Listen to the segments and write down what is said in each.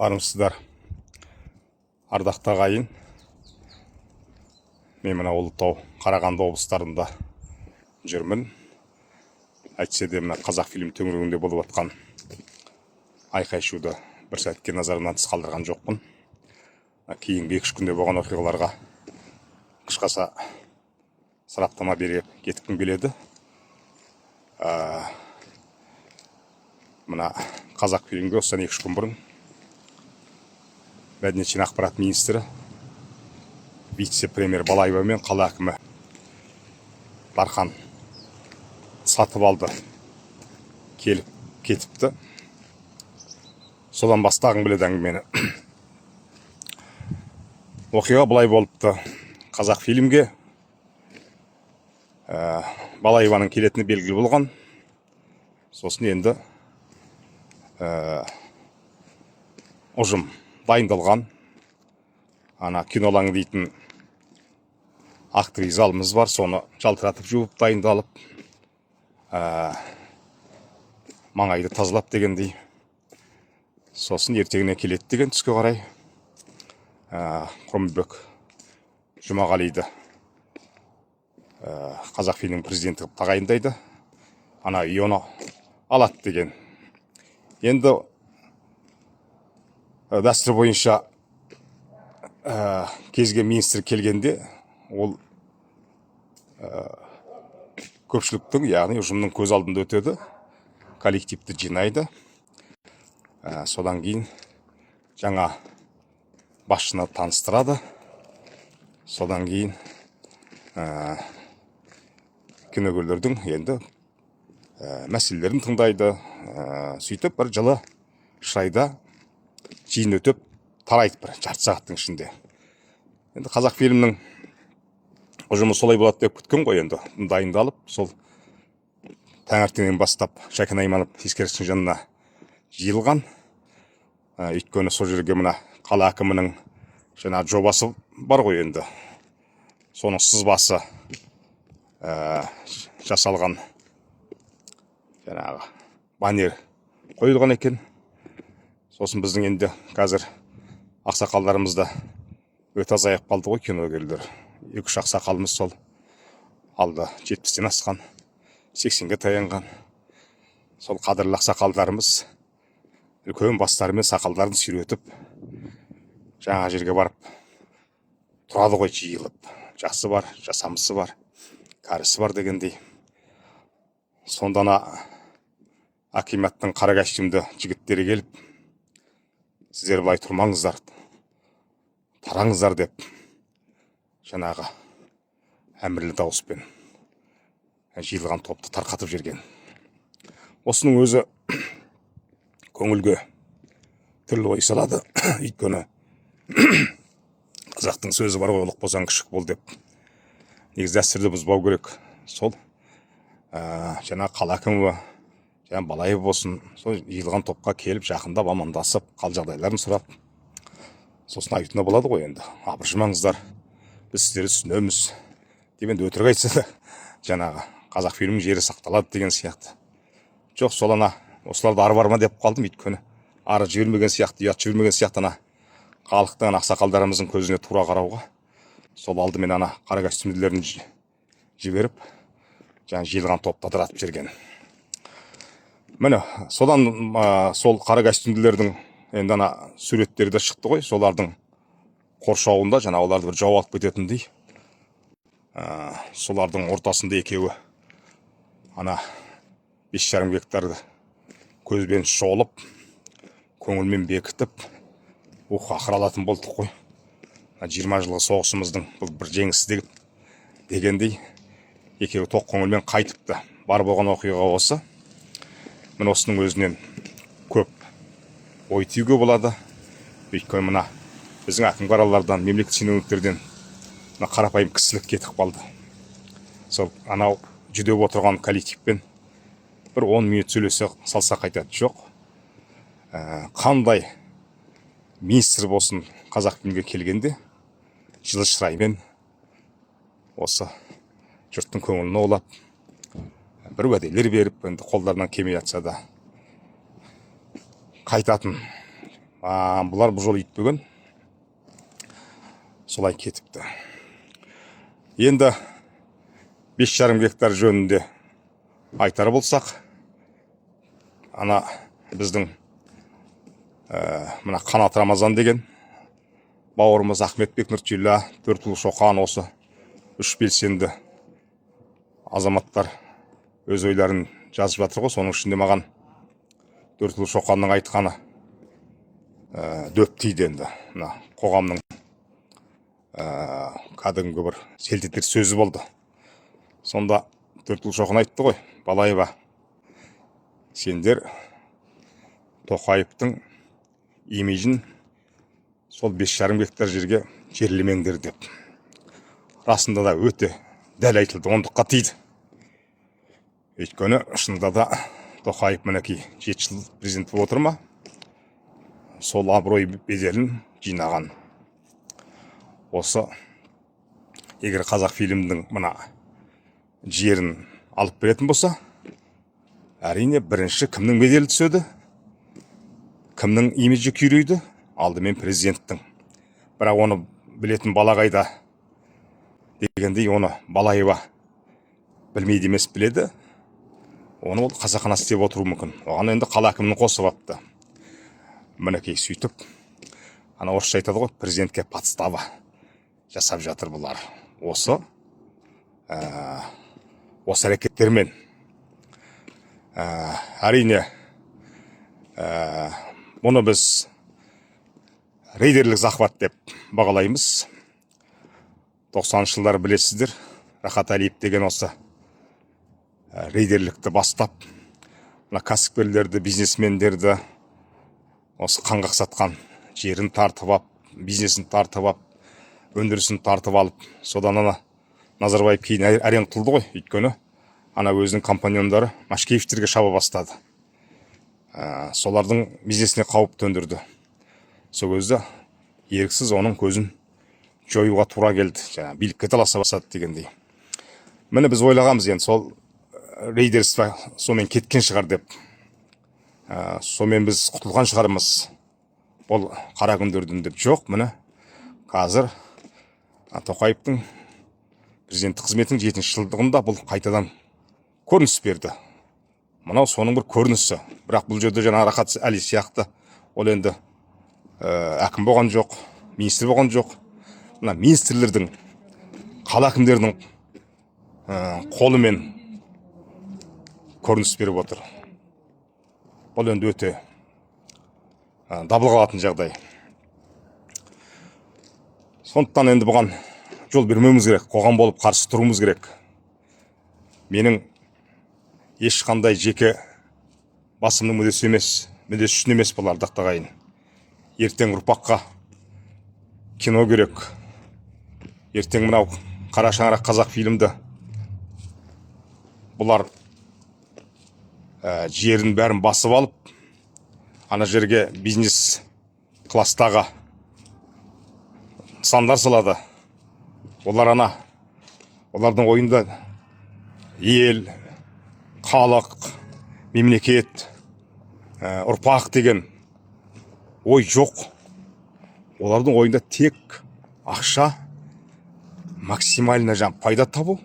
армысыздар, ардақты ағайын. Мен мына Ұлытау, Қарағанды облыстарында жүрмін. Әйтсе де мына Қазақфильм төңірегінде болып жатқан айқай-шуды бір сәтке назарымнан тыс қалдырған жоқпын. Кейінгі 2-3 күнде болған оқиғаларға қысқаша сараптама беріп кеткім келеді. Мына Қазақфильмге осыдан 2-3 күн бұрын Мәдениет және ақпарат министрі, вице-премьер Балаева мен қала әкімі Дархан сатып алды, келіп кетіпті. Содан бастағым келеді әңгімені. Оқиға былай болыпты. Қазақфильмге Балаеваның келетіні белгілі болған. Сосын енді ұжым дайындалған. Ана кинолаң дейтін актрисалымыз бар, соны жалтыратып жуып дайындалып, маңайды тазалап дегендей. Сосын ертеңіне келеді деген түске қарай Құрымбек Жұмағалиды Қазақфильм президенті тағайындайды. Ана үй оны алады деген. Енді дәстүр бойынша кезге министр келгенде ол көпшіліктің, яғни ұжымның көз алдында өтеді, коллективті жинайды. Содан кейін жаңа басшыны таныстырады. Содан кейін киногерлердің енді мәселелерін тыңдайды. Сөйтіп бір жылы шырайда жиын өтіп тарайды бір жарты сағаттың ішінде. Енді Қазақфильмнің ұжымы солай болады деп күткен ғой, енді дайындалып, сол таңертеңнен бастап Шәкен Айманов ескерткішінің жанына жиылған. Өйткені сол жерге мына қала әкімінің жаңа жобасы бар ғой, енді соның сызбасы жасалған жаңағы баннер қойылған екен. Сосын біздің енді қазір ақсақалдарымызда өте азайып қалды ғой, киногерлер. 2-3 ақсақалымыз сол алды 70-тен асқан, 80-ге таянған. Сол қадірлі ақсақалдарымыз үлкен бастарымен сақалдарын сүйретіп жаңа жерге барып тұрады ғой, жиылып. Жасы бар, жасамысы бар, кәрісі бар дегендей. Сондана акиматтың қара костюмді жігіттері келіп, сіздер былай тұрмаңыздар, тараңыздар деп жаңағы әмірлі дауыспен жиылған топты тарқатып жүрген. Осының өзі көңілге түрлі ой салады. Өйткені қазақтың сөзі бар ғой, ұлық болсаң күшік бол деп. Негізі дәстүрді бұзбау керек. Сол жаңа қала әкімі, жаңа Балаев болсын, сол жиылған топқа келіп жақындап амандасып, қал жағдайларын сұрап, сосын айтуына болады ғой, енді абыржымаңыздар, біз сіздерді түсінеміз деп енді өтірік айтса да жаңағы Қазақфильмнің жері сақталады деген сияқты. Жоқ, сол ана осыларды ары барма деп қалдым. Өйткені ары жібермеген сияқты, ұят жібермеген сияқты ана халықтың ақсақалдарымыздың көзіне тура қарауға, сол алдымен ана қара костюмділерін жіберіп жаңа жиылған топты ыдыратып жүрген. Міне, содан сол қара костюмділердің енді ана суреттері де шықты ғой, солардың қоршауында жаңа оларды бір жау алып кететіндей. Солардың ортасында екеуі ана 5,5 гектарды көзбен шолып, көңілмен бекітіп, ақыр алатын болдық қой. 20 жылғы соғысымыздың бұл бір жеңісі дегендей екеуі тоқ көңілмен қайтыпты. Бар болған оқиға осы. Міне осының өзінен көп ой түйуге болады. Өйткені мына біздің әкім қаралардан, мемлекет шенеуніктерден қарапайым кісілік кетіп қалды. Сол анау жүдеп отырған коллективпен бір 10 минут сөйлесе салса қайтады. Жоқ. Қандай министр болсын Қазақфильмге келгенде жылы шыраймен осы жұрттың көңілін аулап, бір уәделер беріп, енді қолдарынан келмей жатса да қайтатын Бұлар бұл жолы итпеген. Солай кетіпті. Енді 5,5 гектар жөнінде айтар болсақ, ана біздің мына Қанат Рамазан деген бауырымыз, Ахметбек Нұртилла, Төртұлы Шоқан, осы үш белсенді азаматтар өз ойларын жазып жатыр ғой. Соның ішінде маған Төртұлы Шоқанның айтқаны дөп тиді. Енді мына қоғамның кәдімгі бір селт етер сөзі болды. Сонда Төртұлы Шоқан айтты ғой: Балаева, сендер Тоқаевтың имиджін сол 5,5 гектар жерге жерлемеңдер деп. Расында да өте дәл айтылды, ондыққа тиді. Өйткені шынында да Тоқаев мінекей 7 жыл президент болып отыр ма, сол абырой беделін жинаған. Осы егер Қазақфильмнің мына жерін алып беретін болса, әрине бірінші кімнің беделі түседі, кімнің имиджі күйрейді? Алдымен президенттің. Бірақ оны білетін бала қайда дегендей, оны Балаева білмейді емес, біледі. Оны ол қасақана істеп отыру мүмкін. Оған енді қала әкімінің қосып апты. Мінекей сөйтіп, ана орысша айтады ғой, президентке подстава жасап жатыр бұлар. Осы әрекеттермен әрине бұны біз рейдерлік захват деп бағалаймыз. 90-шы жылдар білесіздер, Рахат Әлиев деген осы рейдерлікті бастап, мына кәсіпкерлерді, бизнесмендерді осы қаңғақсатқан, жерін тартып алып, бизнесін тартып алып, өндірісін тартып алып, содан ана Назарбаев кейін әрең тұлды ғой. Өйткені ана өзінің компаньондары Машкеевтерге шаба бастады. Солардың бизнесіне қауіп төндірді. Сол кезде еріксіз оның көзін жоюға тура келді. Жаңа билікке таласа бастады дегендей. Міне біз ойлағанбыз, енді сол рейдерство сомен кеткен шығар деп. Сомен біз құтылған шығармыз ол қара күндерден деп. Жоқ, міне қазір Тоқаевтың президенттік қызметінің 7-ші жылдығында бұл қайтадан көрініс берді. Мынау соның бір көрінісі. Бірақ бұл жерде жаңа Рахат Әлиев сияқты ол енді әкім болған жоқ, министр болған жоқ. Мына министрлердің, қала әкімдерінің қолымен көрініс беріп отыр. Бұл енді өте дабыл қалатын жағдай. Сондықтан енді бұған жол бермеуіміз керек, қоғам болып қарсы тұруымыз керек. Менің ешқандай жеке басымның мүддесі үшін емес бұл, ардақты ағайын. Ертең ұрпаққа кино керек. Ертең мынау қара шаңырақ Қазақфильмді бұлар жерін бәрін басып алып, ана жерге бизнес кластағы нысандар салады. Олардың ойында ел, халық, мемлекет, ұрпақ деген ой жоқ. Олардың ойында тек ақша, максимально пайда табу.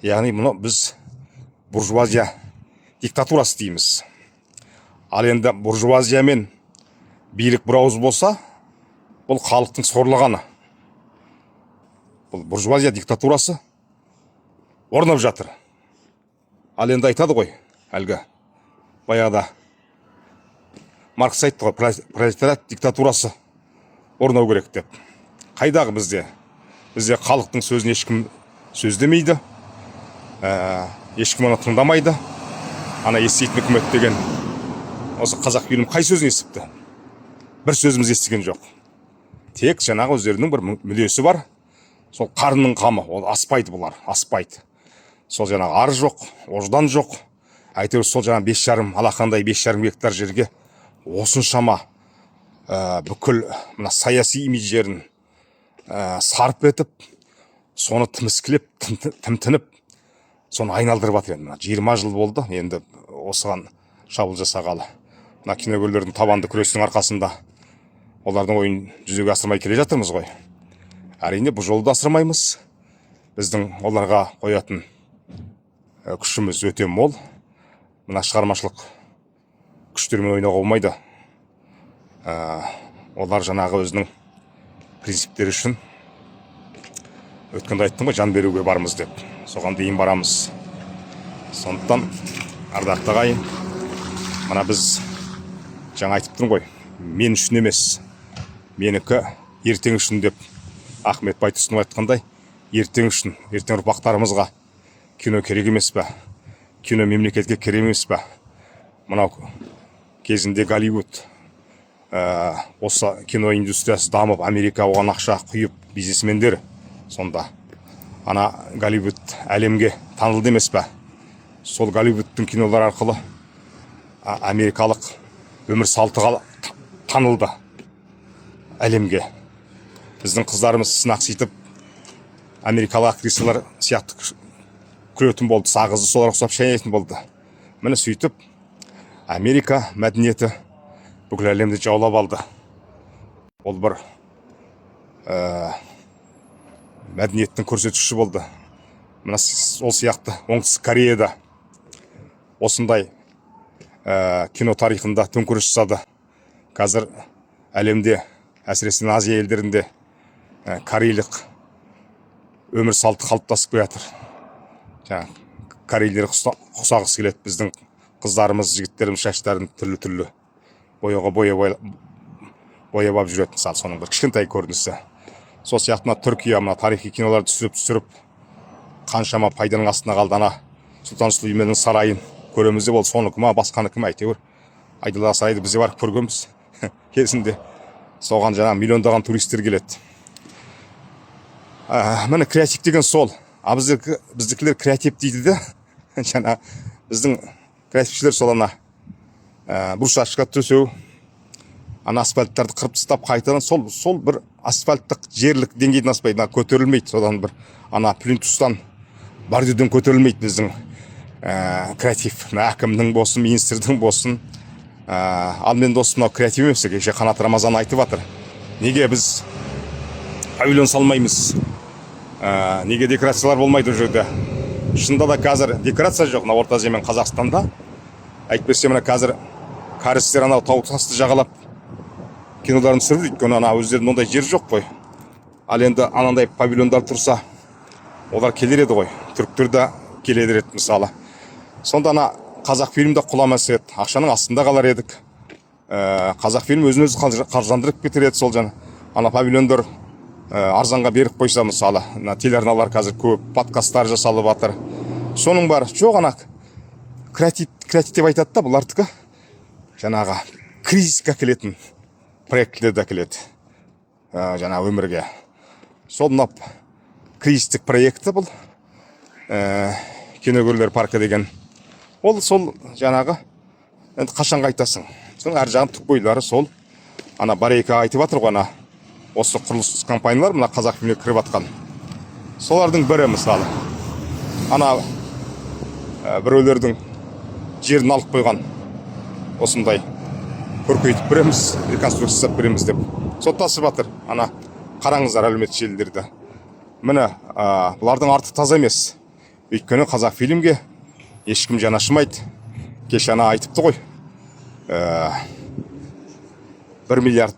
Яғни мұны біз буржуазия диктатурасы дейміз. Ал енді буржуазия мен билік бір ауыз болса, бұл халықтың сорлағаны. Бұл буржуазия диктатурасы орнап жатыр. Ал енді айтады ғой, әлгі баяғыда Маркс айтты ғой, пролетариат диктатурасы орнау керек деп. Қайдағы бізде? Бізде халықтың сөзін ешкім сөз демейді, ешкім оны тыңдамайды. Ана еститін үкімет деген осы Қазақфильм қай сөзін естіпті? Бір сөзіміз естіген жоқ. Тек жаңағы өздерінің бір мүддесі бар. Сол қарынның қамы, ол аспайды бұлар, аспайды. Сол жаңағы ар жоқ, ождан жоқ. Әйтеуір сол жаңағы 5,5, алақандай 5,5 гектар жерге осыншама бүкіл мына саяси имиджерін сарп етіп, соны тіміскілеп, тімтініп, соны айналдырып жатыр. 20 жыл болды енді осыған шабуыл жасағалы. мына киногерлердің табанды күрестің арқасында олардың ойын жүзеге асырмай келе жатырмыз ғой. Әрине бұл жолды асырмаймыз. Біздің оларға қоятын күшіміз өте мол. Мына шығармашылық күштермен ойнауға болмайды. Олар жаңағы өзінің принциптері үшін өткенде айттым ғой, жан беруге бармыз деп. Соған дейін барамыз. Сондықтан ардақты ағайын, мына біз жаңа айтып тұрмын ғой, мен үшін емес, менікі ертең үшін деп Ахмет Байтұрсынов айтқандай, ертең үшін, ертең ұрпақтарымызға кино керек емес пе? Кино мемлекетке керек емес пе? Мынау кезінде Голливуд, осы кино индустриясы дамып, Америка оған ақша құйып, бизнесмендер сонда ана Голливуд әлемге танылды емес пе? Сол Голливудтың кинолары арқылы америкалық өмір салтыға танылды әлемге. Біздің қыздарымыз сынақ сөйтіп америкалық актрисалар сияқты күретін болды, сағызды солар ұқсап шайнайтын болды. Міне сөйтіп Америка мәдениеті бүкіл әлемді жаулап алды. Ол бір мәдениеттің көрсетушісі болды. Мына ол сияқты Оңтүстік Кореяда осындай кино тарихында төңкеріс жасады. Қазір әлемде, әсіресе Азия елдерінде корейлік өмір салты қалыптасып келе жатыр. Корейлер ұқсағысы келеді. Біздің қыздарымыз, жігіттеріміз шаштарын түрлі бояуға бояп жүреді. Мысалы, соның бір кішкентай көрінісі. Сол сияқты Түркия мына тарихи киноларды түсіріп қаншама пайданың астына қалды. Ана Сұлтан Сүлейменнің сарайын көреміз де, ол соныкі ма, басқаныкі ма, әйтеуір Айдала сарайды бізде барып көргенбіз кезінде. Соған жаңа миллиондаған туристер келеді. Міне креатив деген сол. Біздікілер креатив дейді де. Жаңа біздің креатившілер сол ана брусчатка төсеу, ана асфальттарды қырып тастап қайтадан сол бір асфальттық жерлік деңгейден аспайды, көтерілмейді. Содан бір ана плинтустан бордюрден көтерілмейді біздің креатив. Әкімнің болсын, министрдің болсын. Ал мен досым, мынау креатив емес. Кеше Қанат Рамазан айтып жатыр. Неге біз павильон салмаймыз? Неге декорациялар болмайды ол жерде? Шында да қазір декорация жоқ мына Орта Азия мен Қазақстанда. Әйтпесе мына қазір кәрістер анау тау тасты жағалап киноларын түсіріп дейді. Өйткені ана өздерінің ондай жер жоқ қой. Ал енді анандай павильондар тұрса, олар келер еді ғой. Түріктер де келер еді мысалы. Сонда ана қазақ фильмді құламас еді, ақшаның астында қалар едік. Қазақ фильм өзін-өзі қаржыландырып кетер еді. Сол жаңа ана павильондар арзанға беріп қойса, мысалы, телеарналар қазір көп подкасттар жасалып жатыр. Соның бар. Жоқ, ана креатив деп айтады да, бұлардікі жаңағы кризиске келетін проектілерді әкеледі жаңа өмірге. Сол мына кризистік проекті бұл киногерлер паркі деген. Ол сол жаңағы енді қашан қайтасың? Соның әр жағын түк бойлары сол ана Барейка айтып жатыр ғой, ана осы құрылыс компаниялар мына қазақ фильміне кіріп жатқан. Солардың бірі мысалы. Ана біреулердің жерін алып қойған. Осындай көркейтіп береміз, реконструкция жасап береміз деп соттасып жатыр. Ана қараңыздар әлеуметтік желілерді. Міне бұлардың арты таза емес. Өйткені қазақ фильмге ешкім жанашымайды. Кеше ана айтыпты ғой. 1 миллиард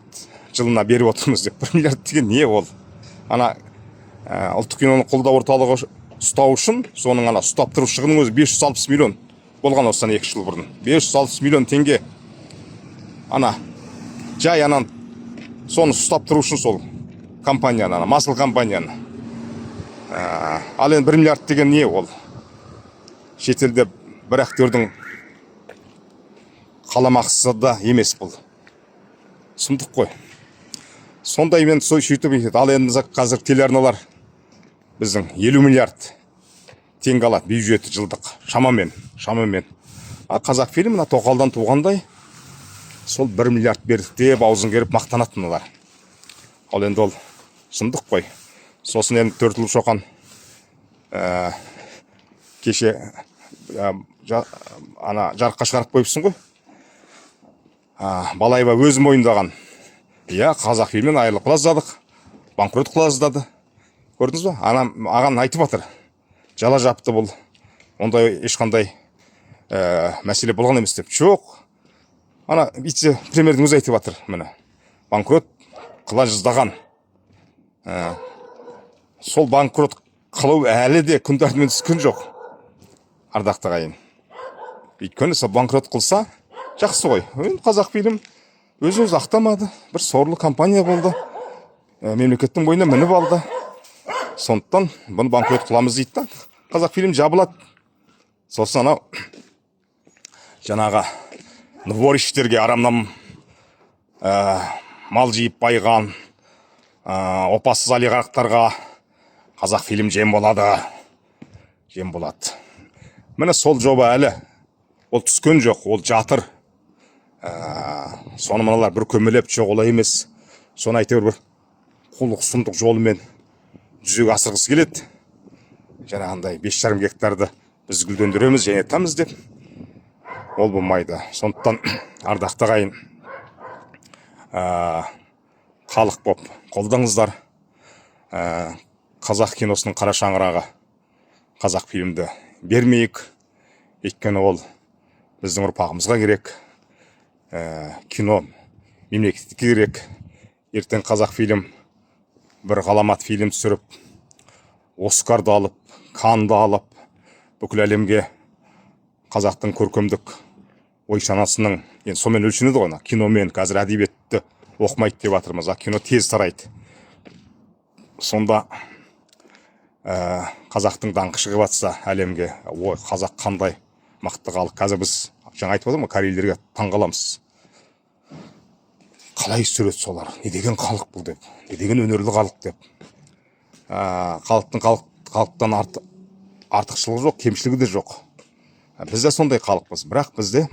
жылына беріп отырмыз деп. 1 миллиард деген не ол? Ана ұлттық киноны қолдау орталығы ұстау үшін, соның ана ұстап тұру шығынның өзі 560 миллион болған осыдан 2 жыл бұрын. 560 миллион теңге. Ана жай анан соны ұстап тұру үшін сол компанияны, ана масыл компанияны. Ал енді 1 миллиард деген не ол? Шетелде бір актердің қаламақысы да емес бұл. Сұмдық қой. Сондай мен сөйтіп етеді. Ал енді қазір телеарналар біздің 50 миллиард теңге алады бюджеті жылдық. Шамамен. Қазақ фильмі тоқалдан туғандай сол 1 миллиард бердік деп аузын керіп мақтанатын олар. Ал енді ол сұмдық қой. Сосын енді Төртіліп Шоқан кеше ана жарыққа шығарып қойыпсың ғой. Балаева өзі мойындаған. Иә, Қазақфильмнен айырылып қала жаздадық, банкрот қыла жаздады. Көрдіңіз ба? Аған айтып жатыр. Жала жапты бұл. Ондай ешқандай мәселе болған емес деп. Жоқ. Вице-премьердің өзі айтып жатыр. Міне, банкрот қыла жаздаған. Сол банкрот қылу әлі де күн тәртібінен түскен жоқ. Ардақты ағайын. Өйткені банкрот қылса жақсы ғой. Қазақфильм өзін-өзі ақтамады. Бір сорлы компания болды. Мемлекеттің бойына мініп алды. Сондықтан бұны банкрот қыламыз дейді. Қазақфильм жабылады. Сосын жаңағы дворищтерге арамнан мал жиып байған опасыз олигархтарға Қазақфильм жем болады. Жем болады. Міне сол жоба әлі ол түскен жоқ, ол жатыр. Соны мыналар бір көмелеп жоқ олай емес. Соны әйтеуір бір қулық сұмдық жолымен жүзеге асырғысы келеді. Жаңағындай 5,5 гектарды біз гүлдендіреміз және тамыз деп. Ол болмайды. Сондықтан ардақты ағайын, халық боп қолдаңыздар. Қазақ киносының қара шаңырағы Қазақфильмді бермейік. Өйткені ол біздің ұрпағымызға керек. Кино мемлекетке керек. Ертең Қазақфильм бір ғаламат фильм түсіріп, Оскарды алып, Канды алып, бүкіл әлемге қазақтың көркемдік ой санасының, енді сонымен өлшенеді ғой. Киномен қазір әдебиетті оқымайды деп жатырмыз. Кино тез тарайды. Сонда қазақтың даңқы шығып жатса әлемге, ой, қазақ қандай мықты халық. Қазір біз жаңа айтып отырмын, корейлерге таңғаламыз. Қалай сурет солар? Не деген халық бұл деп, не деген өнерлі халық деп. Халықтан артықшылығы жоқ, кемшілігі де жоқ. Біз де сондай халықпыз. Бірақ бізде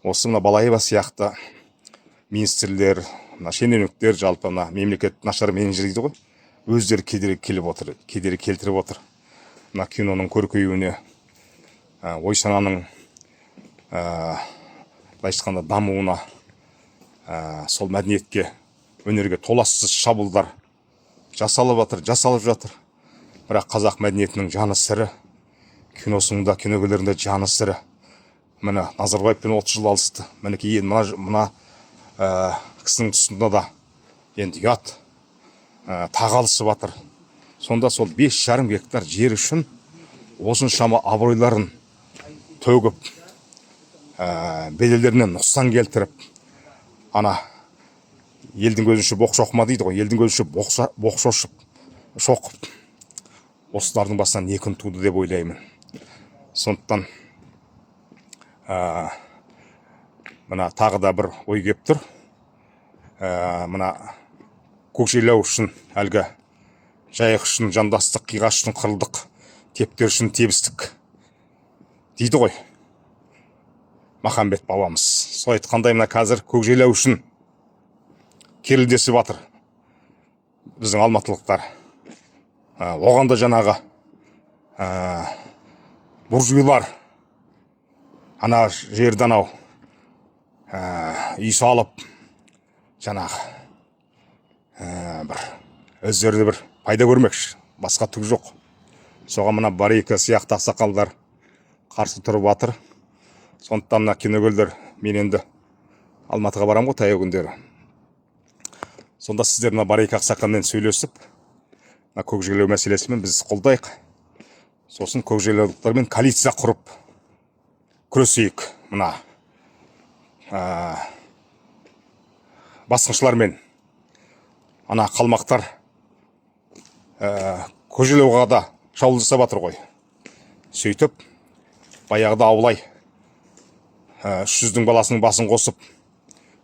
осы Балаева сияқты министрлер, шенеуніктер, жалпы мемлекет нашар менеджер дейді ғой. Өздері кедергі келтіріп отыр. Киноның көркеюіне, ой сананың былайша дамуына, сол мәдениетке, өнерге толассыз шабуылдар жасалып жатыр. Бірақ қазақ мәдениетінің жаны сірі, киносында, киногерлерінде жаны сірі. Міне Назарбаевпен 30 жыл алысты. Мінекей мына кісінің тұсында да енді ұят тағалысып жатыр. Сонда сол 5,5 гектар жер үшін осыншама абыройларын төгіп, беделдерінен нұқсан келтіріп, елдің көзінше боқ шоқма дейді ғой, елдің көзінше боқ шоқып, осылардың басынан не күн туды деп ойлаймын. Сондықтан мына тағы да бір ой кеп тұр. Мына көкжайлау үшін, әлгі жайық үшін жандастық, қиғаш үшін қырылдық, тептер үшін тебістік дейді ғой Махамбет бабамыз. Сол айтқандай мына қазір көкжайлау үшін керілдесіп жатыр біздің алматылықтар. Оған да жаңағы буржуйлар жерді үй салып, жаңағы бір өздері бір пайда көрмекші, басқа түк жоқ. Соған мына Барейка сияқты ақсақалдар қарсы тұрып жатыр. Сондықтан киногөлдер, мен енді Алматыға барам ғой таяу күндері. Сонда сіздер Барейка ақсақалмен сөйлесіп, көкжайлау мәселесімен біз қолдайық. Сосын көкжайлаулықтармен коалиция құрып күресейік. Мына басқыншылармен қалмақтар көкжайлауға да шабуыл жасап жатыр ғой. Сөйтіп баяғыда Абылай 300-дің баласының басын қосып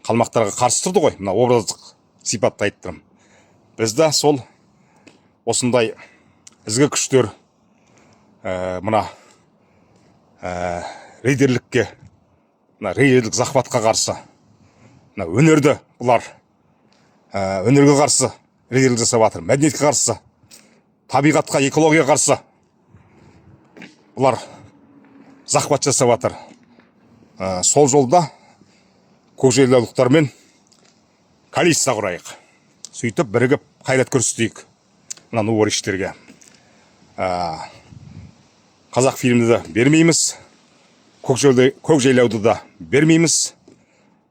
қалмақтарға қарсы тұрды ғой. Мына образдық сипатты айттым. Бізде сол осындай ізгі күштер мына рейдерлікке, рейдерлік захватқа қарсы, өнерді бұлар өнерге қарсы рейдерлік жасап жатыр, мәдениетке қарсы, табиғатқа, экологияға қарсы бұлар захват жасап жатыр. Сол жолда көкжайлаулықтармен коалиция құрайық. Сөйтіп бірігіп қайрат көрсетейік мына орыштерге. Қазақ фильмді да бермейміз, көкжайлауды да бермейміз.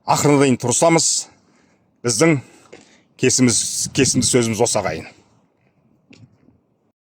Ақырына дейін тұрсамыз, біздің кесімді сөзіміз осы ағайын.